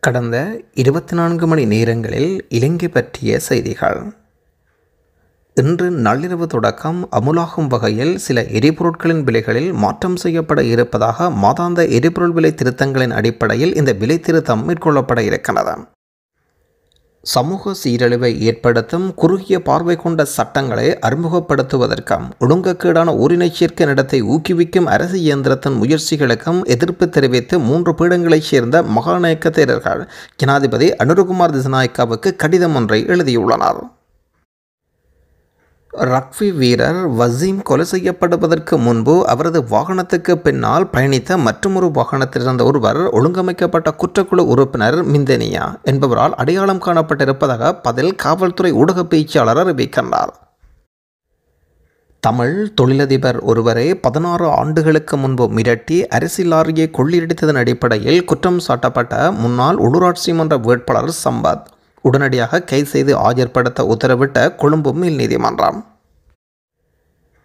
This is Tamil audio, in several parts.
கடந்த 24 மணி நேரங்களில் இலங்கை பற்றிய செய்திகள். இன்று நள்ளிரவு தொடக்கம் அமுலாகும் வகையில் சில எரிபொருட்களின் விலைகளில் மாற்றம் செய்யப்பட இருப்பதாக மாதாந்த எரிபொருள் விலை திருத்தங்களின் அடிப்படையில் இந்த விலை திருத்தம் மேற்கொள்ளப்பட இருக்கிறது. சமூக சீரழிவை ஏற்படுத்தும் குறுகிய பார்வை கொண்ட சட்டங்களை அறிமுகப்படுத்துவதற்கும் ஒழுங்கக்கேடான ஓரினச் சேர்க்கை நடத்தை ஊக்குவிக்கும் அரசு இயந்திரத்தின் முயற்சிகளுக்கும் எதிர்ப்பு தெரிவித்து 3 பீடங்களைச் சேர்ந்த மகாநாயக்க தேரர்கள் ஜனாதிபதி அனுரகுமார் திசாநாயக்காவுக்கு கடிதம் ஒன்றை எழுதியுள்ளனர். ரக்பி வீரர் வசீம் கொலை செய்யப்படுவதற்கு முன்பு அவரது வாகனத்துக்கு பின்னால் பயணித்த மற்றொரு வாகனத்தில் இருந்த ஒருவர் ஒழுங்கமைக்கப்பட்ட குற்றக்குழு உறுப்பினர் மிந்தனியா என்பவரால் அடையாளம் காணப்பட்டிருப்பதாக பதில் காவல்துறை ஊடக பேச்சாளர் அறிவிக்கின்றார். தமிழ் தொழிலதிபர் ஒருவரை 16 ஆண்டுகளுக்கு முன்பு மிரட்டி அரிசி லாரியை கொள்ளையடித்ததன் அடிப்படையில் குற்றம் சாட்டப்பட்ட முன்னாள் உள்ளூராட்சி மன்ற வேட்பாளர் சம்பத் உடனடியாக கைது செய்து ஆஜர்படுத்த உத்தரவிட்ட கொழும்பு மேல் நீதிமன்றம்.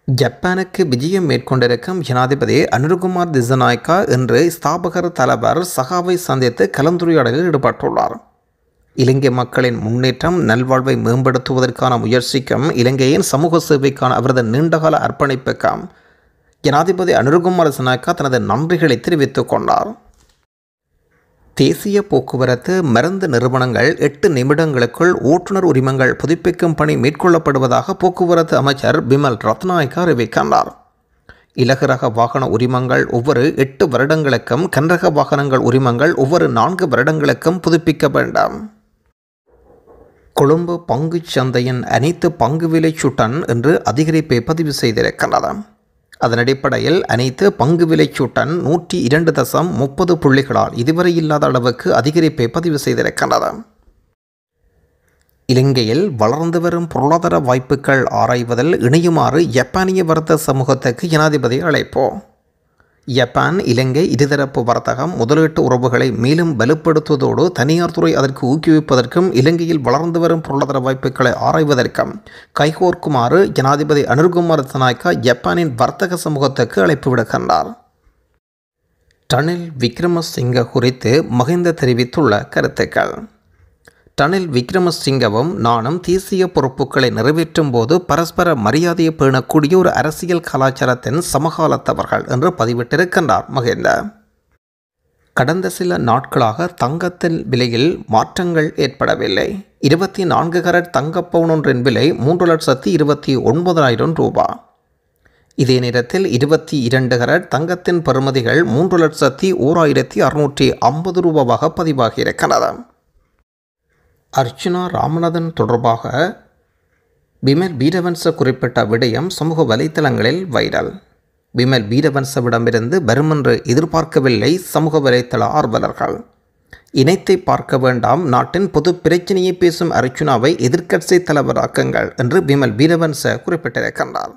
ஜப்பானுக்கு விஜயம் மேற்கொண்டிருக்கும் ஜனாதிபதி அனுரகுமார் திசாநாயக்கா இன்று ஸ்தாபகர் தலைவர் சகாவை சந்தித்து கலந்துரையாடலில் ஈடுபட்டுள்ளார். இலங்கை மக்களின் முன்னேற்றம் நல்வாழ்வை மேம்படுத்துவதற்கான முயற்சிக்கும் இலங்கையின் சமூக சேவைக்கான அவரது நீண்டகால அர்ப்பணிப்புக்கும் ஜனாதிபதி அனுரகுமார் திசாநாயக்கா தனது நன்றிகளை தெரிவித்துக் கொண்டார். தேசிய போக்குவரத்து மருந்து நிறுவனங்கள் 8 நிமிடங்களுக்குள் ஓட்டுநர் உரிமங்கள் புதுப்பிக்கும் பணி மேற்கொள்ளப்படுவதாக போக்குவரத்து அமைச்சர் பிமல் ரத்நாயக்கா அறிவிக்கின்றார். இலகுரக வாகன உரிமங்கள் ஒவ்வொரு 8 வருடங்களுக்கும், கனரக வாகனங்கள் உரிமங்கள் ஒவ்வொரு 4 வருடங்களுக்கும் புதுப்பிக்க வேண்டும். கொழும்பு பங்குச் சந்தையின் அனைத்து பங்கு விலை சுட்டன் என்று அதிகரிப்பை பதிவு செய்திருக்கின்றது. அதன் அடிப்படையில் அனைத்து பங்கு விலை சுட்டன் 102.30 புள்ளிகளால் இதுவரை இல்லாத அளவுக்கு அதிகரிப்பை பதிவு செய்திருக்கின்றது. இலங்கையில் வளர்ந்து வரும் பொருளாதார வாய்ப்புகள் ஆராய்வதில் இணையுமாறு ஜப்பானிய வர்த்தக சமூகத்துக்கு ஜனாதிபதி அழைப்பு. ஜப்பான் இலங்கை இருதரப்பு வர்த்தகம் முதலீட்டு உறவுகளை மேலும் வலுப்படுத்துவதோடு தனியார் துறை அதற்கு ஊக்குவிப்பதற்கும் இலங்கையில் வளர்ந்து வரும் பொருளாதார வாய்ப்புகளை ஆராய்வதற்கும் கைகோர்க்குமாறு ஜனாதிபதி அனுரகுமார் திசாநாயக்கா ஜப்பானின் வர்த்தக சமூகத்துக்கு அழைப்பு விடுக்கின்றார். ரணில் விக்ரமசிங்க குறித்து மஹிந்த தெரிவித்துள்ள கருத்துக்கள். ரணில் விக்ரமசிங்கவும் நானும் தேசிய பொறுப்புகளை நிறைவேற்றும் போது பரஸ்பர மரியாதையை பேணக்கூடிய ஒரு அரசியல் கலாச்சாரத்தின் சமகாலத்தவர்கள் என்று பதிவிட்டிருக்கின்றார் மஹிந்த. கடந்த சில நாட்களாக தங்கத்தின் விலையில் மாற்றங்கள் ஏற்படவில்லை. 24 கரட் தங்க பவுன் ஒன்றின் விலை 3,29,000 ரூபாய். இதே நேரத்தில் 22 கரட் தங்கத்தின் பெறுமதிகள் 3,01,650 ரூபாவாக பதிவாகியிருக்கிறது. அர்ச்சுனா ராமநாதன் தொடர்பாக பிமல் வீரவன்ச குறிப்பிட்ட விடயம் சமூக வலைத்தளங்களில் வைரல். பிமல் வீரவன்சவிடமிருந்து வருமென்று எதிர்பார்க்கவில்லை சமூக வலைத்தள ஆர்வலர்கள். இணைத்தை பார்க்க வேண்டாம், நாட்டின் பொது பிரச்சனையை பேசும் அர்ச்சுனாவை எதிர்க்கட்சி தலைவராக்குங்கள் என்று பிமல் வீரவன்ச குறிப்பிட்டிருக்கின்றார்.